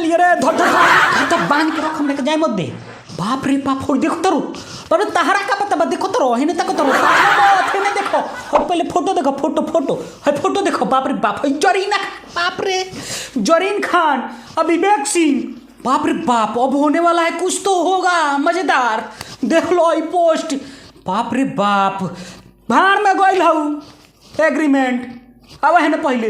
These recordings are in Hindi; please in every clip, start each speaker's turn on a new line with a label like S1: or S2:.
S1: लिए रे धर धर बांध के रख हमने के जाए मत दे। बाप रे बाप हो देखो तरू पर तहरा का पता बा देखो तरो हेने तक तरो हेने देखो और पहले फोटो देखो फोटो है फोटो देखो बाप रे बाप जरीना बाप रे जरीन खान अभिषेक सिंह बाप रे बाप अब होने वाला है कुछ तो होगा मजेदार देख लो ये पोस्ट बाप रे बाप भाड़ में गइल हूँ एग्रीमेंट अब है ना पहले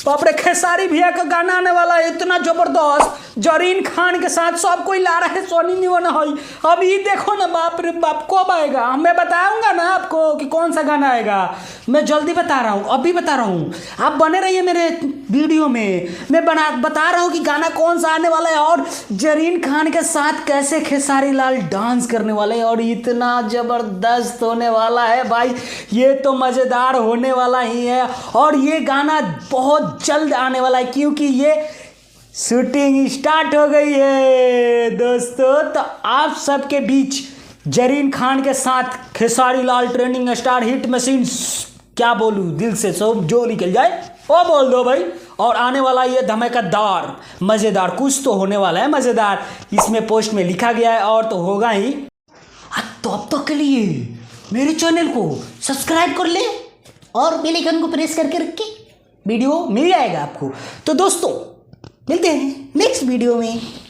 S1: बाप रे खेसारी भैया का गाना आने वाला है इतना जबरदस्त जरीन खान के साथ सब कोई ला रहा है सोनी निवन है अब ये देखो ना बाप रे बाप कब आएगा मैं बताऊंगा ना आपको कि कौन सा गाना आएगा मैं जल्दी बता रहा हूँ अभी बता रहा हूँ आप बने रहिए मेरे वीडियो में मैं बता रहा हूँ कि गाना कौन सा आने वाला है और जरीन खान के साथ कैसे खेसारी लाल डांस करने वाले हैं और इतना ज़बरदस्त होने वाला है भाई ये तो मज़ेदार होने वाला ही है और ये गाना बहुत जल्द आने वाला है क्योंकि ये शूटिंग स्टार्ट हो गई है दोस्तों। तो आप सबके बीच जरीन खान के साथ Khesari Lal trending star hit machine क्या बोलूँ दिल से सब जो निकल जाए वो बोल दो भाई और आने वाला ये धमाकेदार मज़ेदार कुछ तो होने वाला है मज़ेदार इसमें पोस्ट में लिखा गया है और तो होगा ही। तो अब तक के लिए मेरे चैनल को सब्सक्राइब कर ले और बेल आइकन को प्रेस करके रख के वीडियो मिल जाएगा आपको। तो दोस्तों मिलते हैं नेक्स्ट वीडियो में।